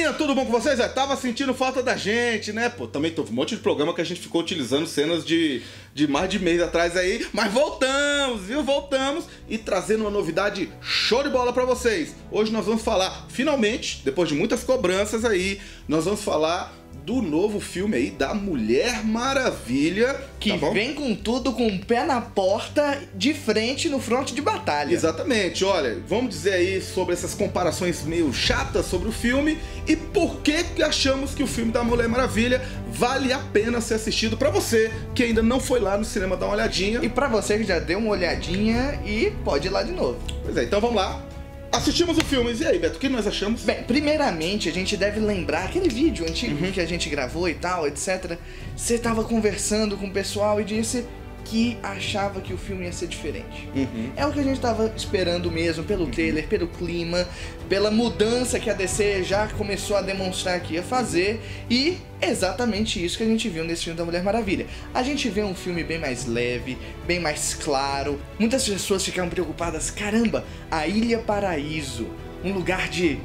Galerinha, tudo bom com vocês? Tava sentindo falta da gente, né? Pô, também teve um monte de programa que a gente ficou utilizando cenas de mais de mês atrás aí, mas voltamos, viu? Voltamos e trazendo uma novidade show de bola pra vocês. Hoje nós vamos falar, finalmente, depois de muitas cobranças aí, nós vamos falar do novo filme aí da Mulher Maravilha. Que vem com tudo, com o pé na porta, de frente no fronte de batalha. Exatamente, olha, vamos dizer aí sobre essas comparações meio chatas sobre o filme e por que achamos que o filme da Mulher Maravilha vale a pena ser assistido pra você que ainda não foi lá no cinema dar uma olhadinha. E pra você que já deu uma olhadinha e pode ir lá de novo. Pois é, então vamos lá. Assistimos o filme, e aí, Beto, o que nós achamos? Bem, primeiramente a gente deve lembrar aquele vídeo antigo que a gente gravou e tal, etc. Você tava conversando com o pessoal e disse que achava que o filme ia ser diferente. É o que a gente tava esperando mesmo, pelo trailer, pelo clima, pela mudança que a DC já começou a demonstrar que ia fazer, e exatamente isso que a gente viu nesse filme da Mulher Maravilha. A gente vê um filme bem mais leve, bem mais claro. Muitas pessoas ficaram preocupadas, caramba, a Ilha Paraíso, um lugar de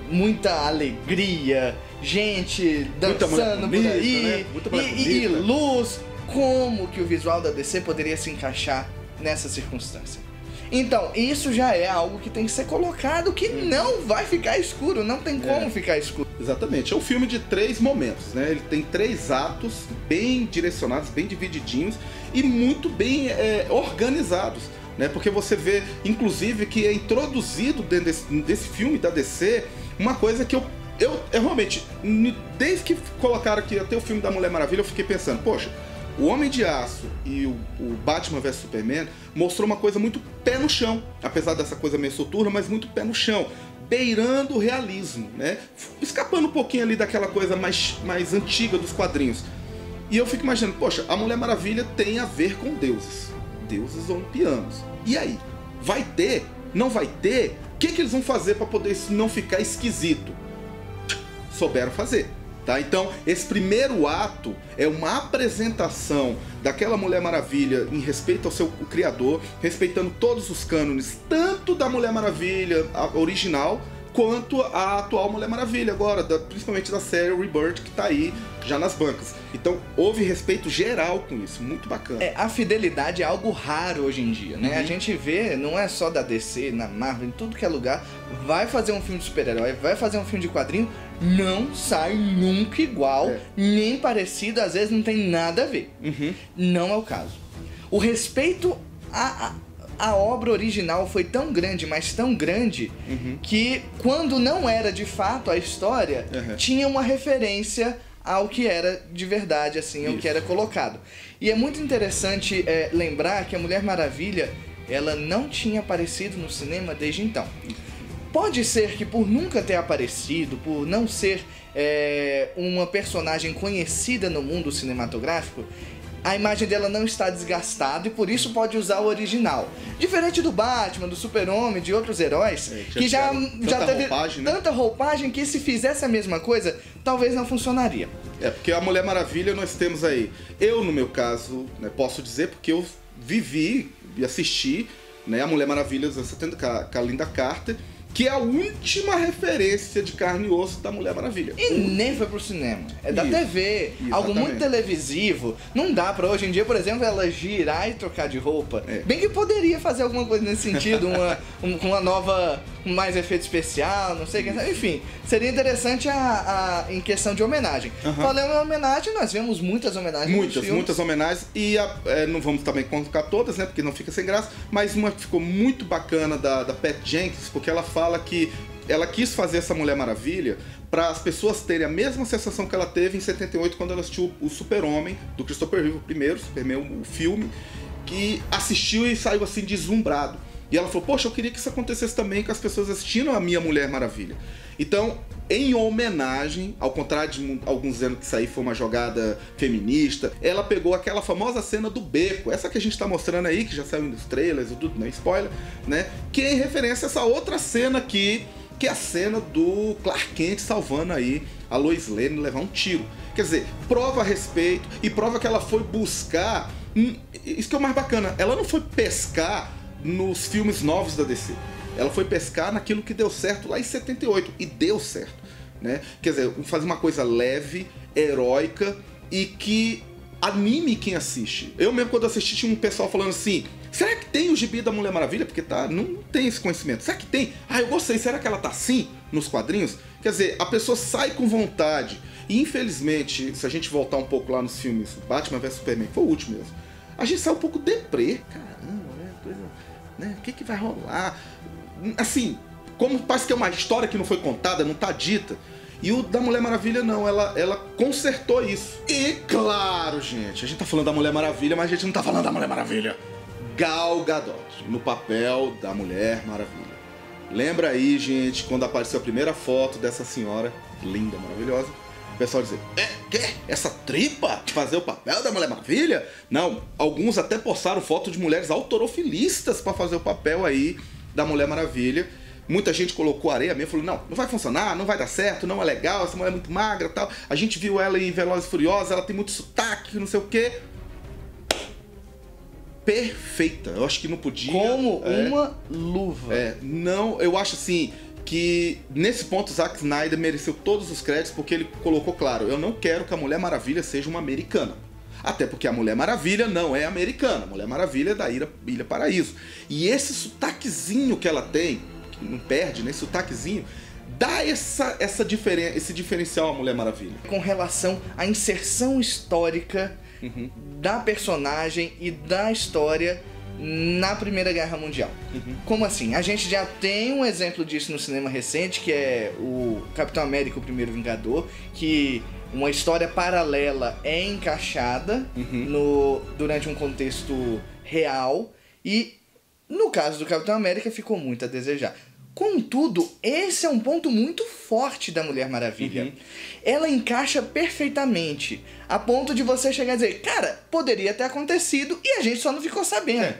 muita alegria, gente dançando por aí, né? e luz. Como que o visual da DC poderia se encaixar nessa circunstância? Então, isso já é algo que tem que ser colocado, que não vai ficar escuro, não tem como ficar escuro. Exatamente, é um filme de 3 momentos, né? Ele tem 3 atos bem direcionados, bem divididinhos e muito bem organizados, né? Porque você vê, inclusive, que é introduzido dentro desse filme da DC uma coisa que eu realmente, desde que colocaram aqui até o filme da Mulher Maravilha, eu fiquei pensando, poxa, o Homem de Aço e o Batman vs Superman mostrou uma coisa muito pé no chão, apesar dessa coisa meio soturna, mas muito pé no chão, beirando o realismo, né? Escapando um pouquinho ali daquela coisa mais antiga dos quadrinhos. E eu fico imaginando, poxa, a Mulher Maravilha tem a ver com deuses olimpianos. E aí? Vai ter? Não vai ter? O que eles vão fazer para poder isso não ficar esquisito? Souberam fazer. Tá? Então, esse primeiro ato é uma apresentação daquela Mulher Maravilha em respeito ao seu criador, respeitando todos os cânones, tanto da Mulher Maravilha original, quanto a atual Mulher Maravilha agora, principalmente da série Rebirth, que tá aí já nas bancas. Então, houve respeito geral com isso, muito bacana. A fidelidade é algo raro hoje em dia, né? A gente vê, não é só da DC, na Marvel, em tudo que é lugar, vai fazer um filme de super-herói, vai fazer um filme de quadrinho, não sai nunca igual, nem parecido, às vezes não tem nada a ver. Não é o caso. O respeito a obra original foi tão grande, mas tão grande, que quando não era de fato a história, tinha uma referência ao que era de verdade, assim, ao que era colocado. E é muito interessante lembrar que a Mulher Maravilha, ela não tinha aparecido no cinema desde então. Pode ser que por nunca ter aparecido, por não ser uma personagem conhecida no mundo cinematográfico, a imagem dela não está desgastada e por isso pode usar o original. Diferente do Batman, do Super-Homem, de outros heróis, que já teve roupagem, né? Tanta roupagem que se fizesse a mesma coisa, talvez não funcionaria. Porque a Mulher Maravilha nós temos aí, eu no meu caso, né, posso dizer porque eu vivi e assisti, né, a Mulher Maravilha dos anos 70 com a Linda Carter, que é a última referência de carne e osso da Mulher Maravilha. E nem foi pro cinema. É da TV. Algo muito televisivo. Não dá pra hoje em dia, por exemplo, ela girar e trocar de roupa. Bem que poderia fazer alguma coisa nesse sentido, uma nova, mais efeito especial, não sei o que. Enfim, seria interessante em questão de homenagem. Falando em homenagem, nós vemos muitas homenagens. Muitas homenagens. E não vamos também colocar todas, né? Porque não fica sem graça. Mas uma que ficou muito bacana da Pat Jenkins, porque ela fala que ela quis fazer essa Mulher Maravilha para as pessoas terem a mesma sensação que ela teve em 78 quando ela assistiu o Super-Homem, do Christopher Reeve, o primeiro Superman, o filme, que assistiu e saiu assim deslumbrado. E ela falou, poxa, eu queria que isso acontecesse também com as pessoas assistindo a minha Mulher Maravilha. Então, em homenagem, ao contrário de alguns dizendo que isso aí foi uma jogada feminista, ela pegou aquela famosa cena do beco, essa que a gente tá mostrando aí, que já saiu nos trailers e tudo, não é spoiler, né? Que é em referência a essa outra cena aqui, que é a cena do Clark Kent salvando aí a Lois Lane levar um tiro. Quer dizer, prova respeito e prova que ela foi buscar, isso que é o mais bacana, ela não foi pescar nos filmes novos da DC. Ela foi pescar naquilo que deu certo lá em 78, e deu certo. né? Quer dizer, fazer uma coisa leve, heróica e que anime quem assiste. Eu mesmo, quando assisti, tinha um pessoal falando assim: será que tem o gibi da Mulher Maravilha? Porque não tem esse conhecimento. Será que tem? Ah, eu gostei. Será que ela tá assim nos quadrinhos? Quer dizer, a pessoa sai com vontade. E infelizmente, se a gente voltar um pouco lá nos filmes Batman vs Superman, que foi o último mesmo, a gente sai um pouco deprê. Caramba, né? Coisa, né? O que vai rolar? Assim, como parece que é uma história que não foi contada, não tá dita. E o da Mulher Maravilha não, ela consertou isso. E claro, gente, a gente tá falando da Mulher Maravilha, mas a gente não tá falando da Mulher Maravilha. Gal Gadot, no papel da Mulher Maravilha. Lembra aí, gente, quando apareceu a primeira foto dessa senhora, linda, maravilhosa, o pessoal dizia: quê? Essa tripa fazer o papel da Mulher Maravilha? Não, alguns até postaram foto de mulheres autorofilistas pra fazer o papel aí da Mulher Maravilha. Muita gente colocou areia mesmo, falou: não vai funcionar, não vai dar certo, não é legal, essa mulher é muito magra e tal. A gente viu ela em Velozes e Furiosos, ela tem muito sotaque, não sei o quê. Perfeita, eu acho que não podia... Como uma luva. Não, eu acho assim, que nesse ponto o Zack Snyder mereceu todos os créditos, porque ele colocou claro: eu não quero que a Mulher Maravilha seja uma americana. Até porque a Mulher Maravilha não é americana, a Mulher Maravilha é da Ilha Paraíso. E esse sotaquezinho que ela tem, não perde, né? Esse sotaquezinho dá esse diferencial à Mulher Maravilha. Com relação à inserção histórica da personagem e da história na Primeira Guerra Mundial. Como assim? A gente já tem um exemplo disso no cinema recente, que é o Capitão América, o Primeiro Vingador, que uma história paralela é encaixada durante um contexto real, e no caso do Capitão América ficou muito a desejar. Contudo, esse é um ponto muito forte da Mulher Maravilha. Ela encaixa perfeitamente, a ponto de você chegar a dizer: cara, poderia ter acontecido e a gente só não ficou sabendo.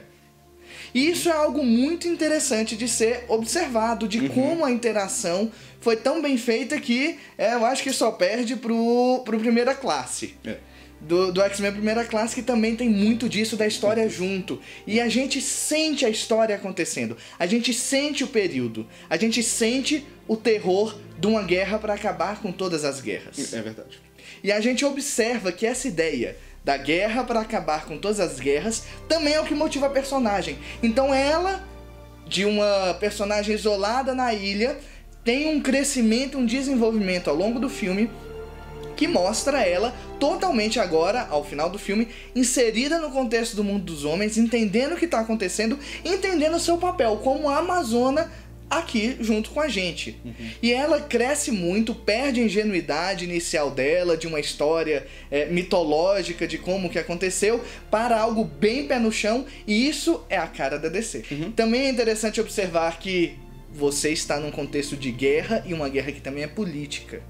E isso é algo muito interessante de ser observado, de como a interação foi tão bem feita que eu acho que só perde pro Primeira Classe. Do X-Men Primeira Classe, que também tem muito disso da história junto. E a gente sente a história acontecendo, a gente sente o período, a gente sente o terror de uma guerra para acabar com todas as guerras. É verdade. E a gente observa que essa ideia da guerra para acabar com todas as guerras também é o que motiva a personagem. Então ela, de uma personagem isolada na ilha, tem um crescimento, um desenvolvimento ao longo do filme, que mostra ela totalmente agora, ao final do filme, inserida no contexto do mundo dos homens, entendendo o que está acontecendo, entendendo o seu papel como a Amazona aqui junto com a gente. E ela cresce muito, perde a ingenuidade inicial dela, de uma história mitológica de como que aconteceu, para algo bem pé no chão, e isso é a cara da DC. Também é interessante observar que você está num contexto de guerra, e uma guerra que também é política.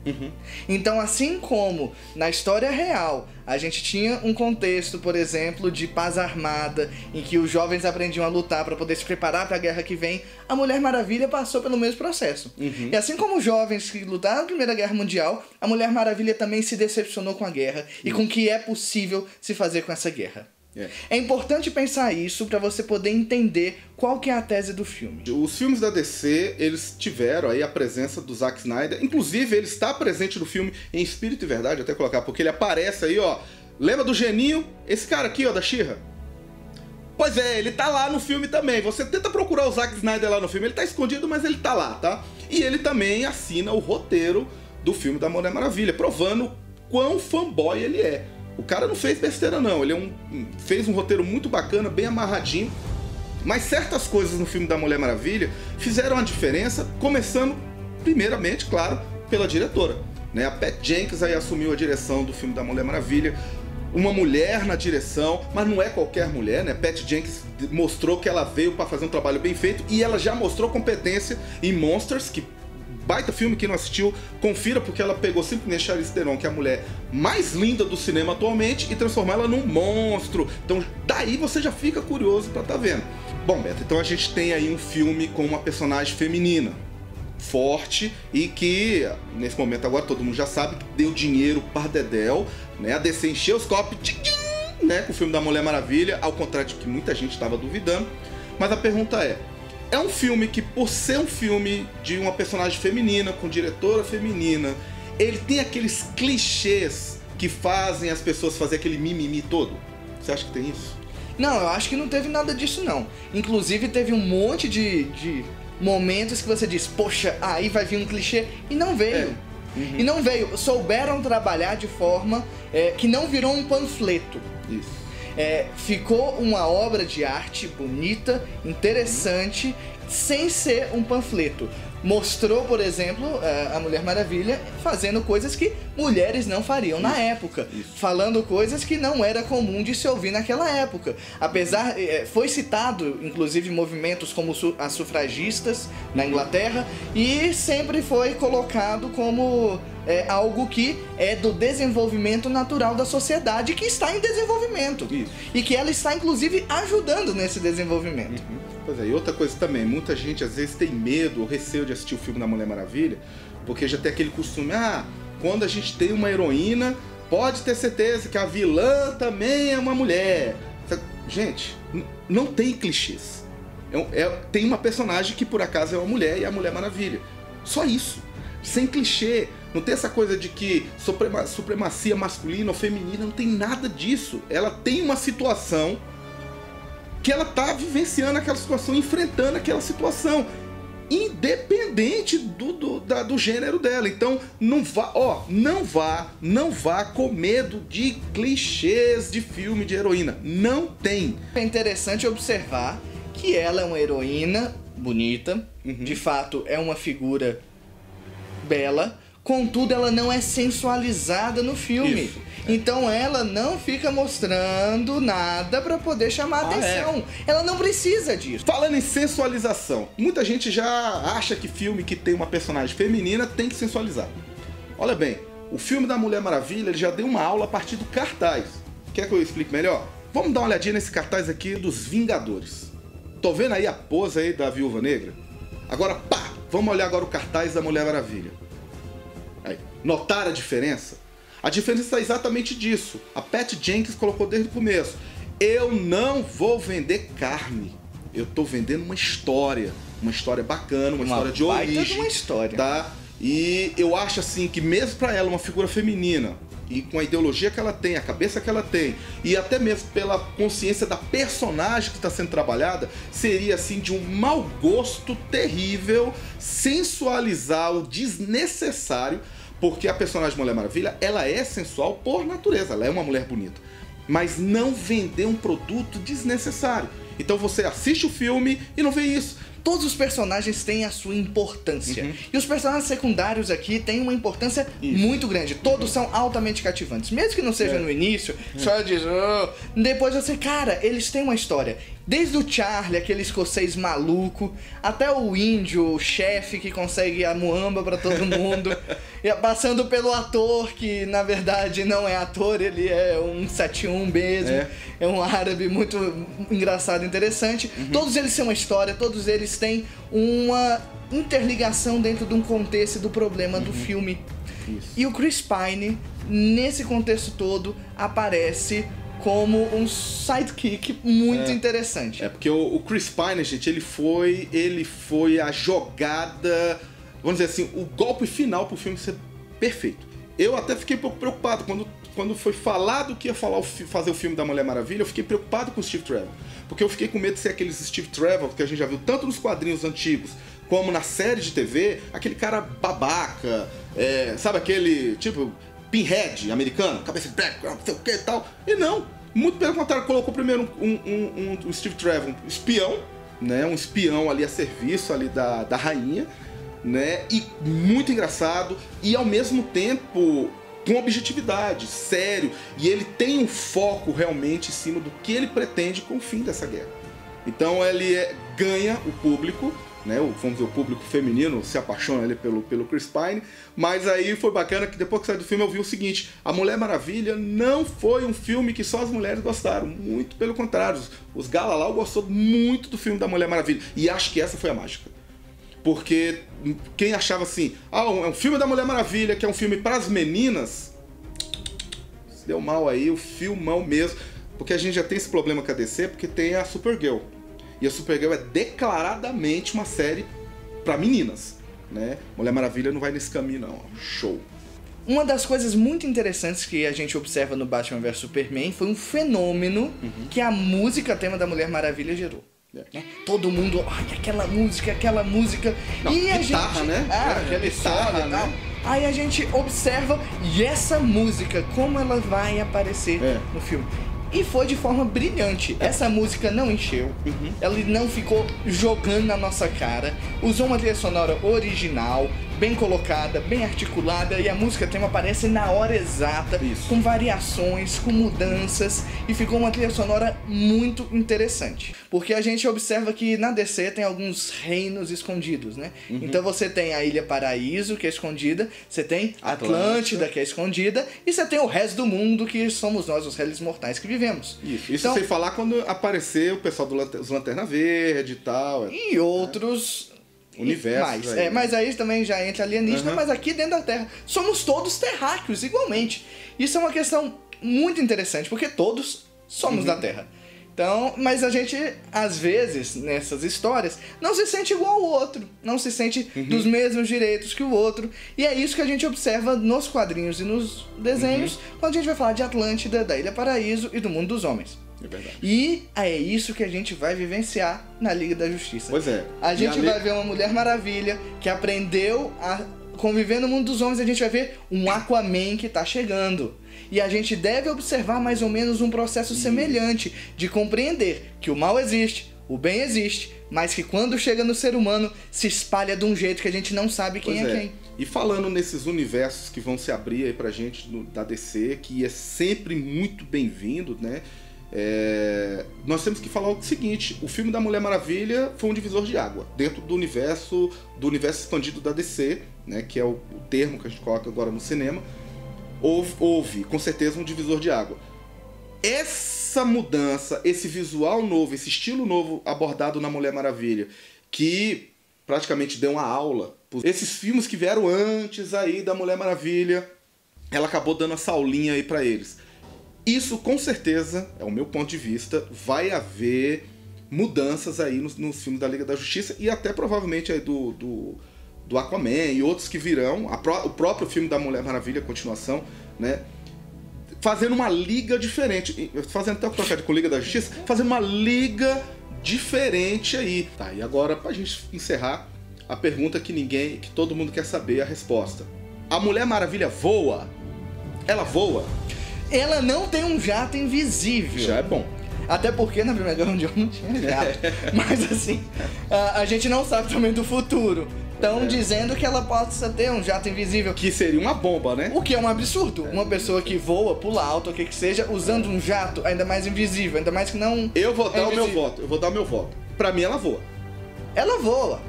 Então, assim como na história real a gente tinha um contexto, por exemplo, de paz armada, em que os jovens aprendiam a lutar para poder se preparar para a guerra que vem, a Mulher Maravilha passou pelo mesmo processo. E assim como os jovens que lutaram na Primeira Guerra Mundial, a Mulher Maravilha também se decepcionou com a guerra e com o que é possível se fazer com essa guerra. É importante pensar isso para você poder entender qual que é a tese do filme. Os filmes da DC, eles tiveram aí a presença do Zack Snyder. Inclusive, ele está presente no filme em espírito e verdade, até colocar, porque ele aparece aí, ó. Lembra do Geninho? Esse cara aqui, ó, da She-Ra? Pois é, ele tá lá no filme também. Você tenta procurar o Zack Snyder lá no filme, ele tá escondido, mas ele tá lá, tá? E ele também assina o roteiro do filme da Mulher Maravilha, provando quão fanboy ele é. O cara não fez besteira não, ele fez um roteiro muito bacana, bem amarradinho, mas certas coisas no filme da Mulher Maravilha fizeram a diferença, começando primeiramente, claro, pela diretora, né? A Patty Jenkins aí assumiu a direção do filme da Mulher Maravilha, uma mulher na direção, mas não é qualquer mulher, né? Patty Jenkins mostrou que ela veio para fazer um trabalho bem feito, e ela já mostrou competência em Monsters, que baita filme, quem não assistiu, confira, porque ela pegou simplesmente Charlize Theron, que é a mulher mais linda do cinema atualmente, e transformou ela num monstro. Então daí você já fica curioso pra tá vendo. Bom, Beto, então a gente tem aí um filme com uma personagem feminina, forte, e que, nesse momento agora, todo mundo já sabe, que deu dinheiro para dedéu, né? A DC encheu os copos, né, com o filme da Mulher Maravilha, ao contrário de que muita gente estava duvidando. Mas a pergunta é, É um filme que, por ser um filme de uma personagem feminina, com diretora feminina, ele tem aqueles clichês que fazem as pessoas fazer aquele mimimi todo. Você acha que tem isso? Não, eu acho que não teve nada disso, não. Inclusive, teve um monte de momentos que você diz, poxa, aí vai vir um clichê, e não veio. E não veio. Souberam trabalhar de forma que não virou um panfleto. Isso. Ficou uma obra de arte bonita, interessante, sem ser um panfleto. Mostrou, por exemplo, a Mulher Maravilha fazendo coisas que mulheres não fariam na época. Falando coisas que não era comum de se ouvir naquela época. Apesar, foi citado, inclusive, movimentos como as sufragistas na Inglaterra, e sempre foi colocado como algo que é do desenvolvimento natural da sociedade, que está em desenvolvimento. Isso. E que ela está, inclusive, ajudando nesse desenvolvimento. Pois é, e outra coisa também, muita gente às vezes tem medo ou receio de assistir o filme da Mulher Maravilha, porque já tem aquele costume, quando a gente tem uma heroína, pode ter certeza que a vilã também é uma mulher. Gente, não tem clichês. Tem uma personagem que por acaso é uma mulher e é a Mulher Maravilha. Só isso. Sem clichê. Não tem essa coisa de que supremacia masculina ou feminina, não tem nada disso. Ela tem uma situação que ela tá vivenciando aquela situação, enfrentando aquela situação, independente do gênero dela. Então não vá com medo de clichês de filme de heroína. Não tem. É interessante observar que ela é uma heroína bonita, de fato é uma figura bela, contudo ela não é sensualizada no filme. Isso. Então ela não fica mostrando nada pra poder chamar atenção. Ela não precisa disso. Falando em sensualização, muita gente já acha que filme que tem uma personagem feminina tem que sensualizar. Olha bem, o filme da Mulher Maravilha ele já deu uma aula a partir do cartaz. Quer que eu explique melhor? Vamos dar uma olhadinha nesse cartaz aqui dos Vingadores. Tô vendo aí a pose aí da Viúva Negra? Agora, vamos olhar agora o cartaz da Mulher Maravilha. Aí, notaram a diferença? A diferença está exatamente disso. A Patty Jenkins colocou desde o começo. Eu não vou vender carne. Eu tô vendendo uma história bacana, uma história de origem. Uma história. Tá? E eu acho assim que mesmo para ela, uma figura feminina, e com a ideologia que ela tem, a cabeça que ela tem, e até mesmo pela consciência da personagem que está sendo trabalhada, seria assim de um mau gosto terrível sensualizar o desnecessário, porque a personagem Mulher Maravilha, ela é sensual por natureza, ela é uma mulher bonita, mas não vender um produto desnecessário. Então você assiste o filme e não vê isso. Todos os personagens têm a sua importância. E os personagens secundários aqui têm uma importância muito grande. Todos são altamente cativantes. Mesmo que não seja no início, só diz... Depois você... Cara, eles têm uma história. Desde o Charlie, aquele escocês maluco, até o índio, o chefe que consegue a muamba pra todo mundo. E passando pelo ator, que na verdade não é ator, ele é um 71 mesmo. É um árabe muito engraçado e interessante. Todos eles têm uma história, todos eles têm uma interligação dentro de um contexto do problema do filme. E o Chris Pine, nesse contexto todo, aparece como um sidekick muito interessante. Porque o Chris Pine, gente, ele foi a jogada, vamos dizer assim, o golpe final pro filme ser perfeito. Eu até fiquei um pouco preocupado quando foi falado que ia fazer o filme da Mulher Maravilha, eu fiquei preocupado com o Steve Trevor. Porque eu fiquei com medo de ser aqueles Steve Trevor que a gente já viu tanto nos quadrinhos antigos como na série de TV, aquele cara babaca, sabe aquele tipo Pinhead americano, cabeça de black, não sei o que e tal. E não, muito pelo contrário, colocou primeiro um Steve Trevor, um espião, né, um espião ali a serviço ali da rainha, né, e muito engraçado e ao mesmo tempo com objetividade, sério, e ele tem um foco realmente em cima do que ele pretende com o fim dessa guerra. Então ele ganha o público, né, vamos dizer, o público feminino se apaixona ali pelo Chris Pine, mas aí foi bacana que depois que saiu do filme eu vi o seguinte: a Mulher Maravilha não foi um filme que só as mulheres gostaram, muito pelo contrário, os Galalau gostou muito do filme da Mulher Maravilha, e acho que essa foi a mágica. Porque quem achava assim, é um filme da Mulher Maravilha, que é um filme para as meninas, se deu mal aí, o filmão mesmo, porque a gente já tem esse problema com a DC, porque tem a Supergirl. E a Supergirl é declaradamente uma série pra meninas, né? Mulher Maravilha não vai nesse caminho, não. Show. Uma das coisas muito interessantes que a gente observa no Batman vs Superman foi um fenômeno que a música tema da Mulher Maravilha gerou. Todo mundo, aquela música. Não, e a guitarra, gente, né? Aquele Guitarra, solo e tal. Aí a gente observa, e essa música, como ela vai aparecer no filme. E foi de forma brilhante. Essa música não encheu, ela não ficou jogando na nossa cara. Usou uma trilha sonora original, bem colocada, bem articulada, e a música tema aparece na hora exata, com variações, com mudanças, e ficou uma trilha sonora muito interessante. Porque a gente observa que na DC tem alguns reinos escondidos, né? Então você tem a Ilha Paraíso, que é escondida, você tem Atlântida, que é escondida, e você tem o resto do mundo, que somos nós, os réis mortais que vivemos. Isso então, sem falar quando aparecer o pessoal dos Lanterna Verde e tal. E outros... universos. Mas aí também já entra alienígena, mas aqui dentro da Terra somos todos terráqueos, igualmente. Isso é uma questão muito interessante, porque todos somos da Terra. Então, mas a gente, às vezes, nessas histórias, não se sente igual ao outro, não se sente dos mesmos direitos que o outro. E é isso que a gente observa nos quadrinhos e nos desenhos, quando a gente vai falar de Atlântida, da Ilha Paraíso e do mundo dos homens. É verdade. E é isso que a gente vai vivenciar na Liga da Justiça. Pois é. A gente vai ver uma Mulher Maravilha que aprendeu a conviver no mundo dos homens. A gente vai ver um Aquaman que tá chegando. E a gente deve observar mais ou menos um processo semelhante de compreender que o mal existe, o bem existe, mas que quando chega no ser humano se espalha de um jeito que a gente não sabe quem é quem. E falando nesses universos que vão se abrir aí pra gente da DC, que é sempre muito bem-vindo, né? Nós temos que falar o seguinte: o filme da Mulher Maravilha foi um divisor de água dentro do universo expandido da DC, né, que é o termo que a gente coloca agora no cinema. Houve com certeza um divisor de água. Essa mudança, esse visual novo, esse estilo novo abordado na Mulher Maravilha, que praticamente deu uma aula, esses filmes que vieram antes aí da Mulher Maravilha, ela acabou dando essa aulinha aí pra eles. Isso, com certeza, é o meu ponto de vista, vai haver mudanças aí nos filmes da Liga da Justiça e até provavelmente aí do Aquaman e outros que virão, o próprio filme da Mulher Maravilha, a continuação, né? Fazendo uma liga diferente, fazendo até o trocadilho com Liga da Justiça, fazendo uma liga diferente aí. Tá, e agora, pra gente encerrar, a pergunta que todo mundo quer saber a resposta. A Mulher Maravilha voa? Ela voa? Ela não tem um jato invisível. Já é bom. Até porque na Primeira Guerra Mundial não tinha jato. Mas assim, a gente não sabe também do futuro. Estão dizendo que ela possa ter um jato invisível. Que seria uma bomba, né? O que é um absurdo. Uma pessoa que voa, pula alto, o que seja, usando um jato ainda mais invisível, ainda mais que não... Eu vou dar o meu voto. Pra mim, ela voa. Ela voa.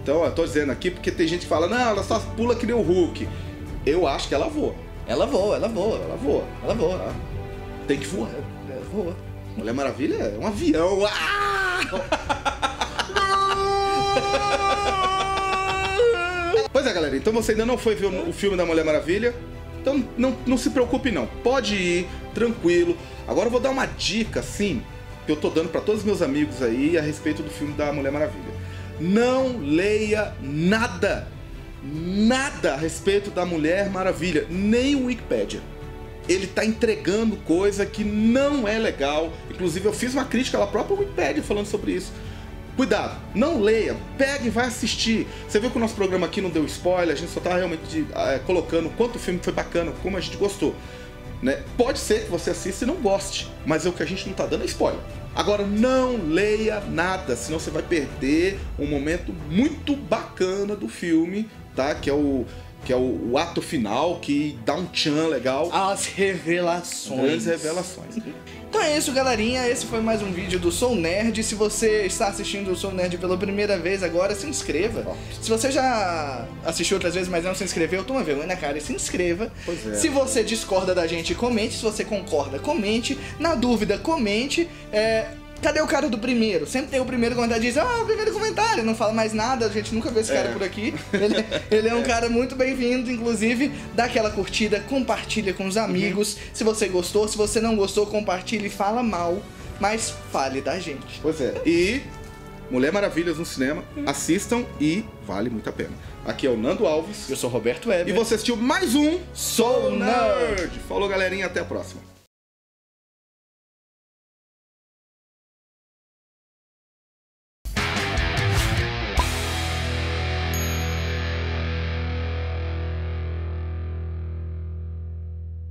Então, eu tô dizendo aqui porque tem gente que fala, não, ela só pula que nem o Hulk. Eu acho que ela voa. Ela voa. Ela voa. Tá? Tem que voar. Ela voa. Mulher Maravilha é um avião. Pois é, galera. Então você ainda não foi ver o filme da Mulher Maravilha? Então não se preocupe não. Pode ir, tranquilo. Agora eu vou dar uma dica, assim, que eu tô dando pra todos os meus amigos aí a respeito do filme da Mulher Maravilha. Não leia nada a respeito da Mulher Maravilha, nem o Wikipedia. Ele tá entregando coisa que não é legal. Inclusive eu fiz uma crítica à própria Wikipedia falando sobre isso. Cuidado, não leia, pega e vai assistir. Você viu que o nosso programa aqui não deu spoiler, a gente só tá realmente colocando quanto o filme foi bacana, como a gente gostou, né? Pode ser que você assista e não goste, mas o que a gente não tá dando é spoiler. Agora, não leia nada, senão você vai perder um momento muito bacana do filme, tá? Que é o ato final, que dá um tchan legal. As revelações. Grandes revelações. Então é isso, galerinha. Esse foi mais um vídeo do Sou Nerd. Se você está assistindo o Sou Nerd pela primeira vez agora, se inscreva. Se você já assistiu outras vezes, mas não se inscreveu, toma vergonha na cara e se inscreva. Pois é. Se você discorda da gente, comente. Se você concorda, comente. Na dúvida, comente. Cadê o cara do primeiro? Sempre tem o primeiro comentário que diz, o primeiro comentário, não fala mais nada, a gente nunca vê esse cara por aqui. Ele é um cara muito bem-vindo, inclusive, dá aquela curtida, compartilha com os amigos. Se você gostou, se você não gostou, compartilha e fala mal, mas fale da gente. Pois é. E Mulher Maravilhas no cinema, assistam e vale muito a pena. Aqui é o Nando Alves. Eu sou o Roberto Weber. E você assistiu mais um Sou Nerd. Falou, galerinha, até a próxima.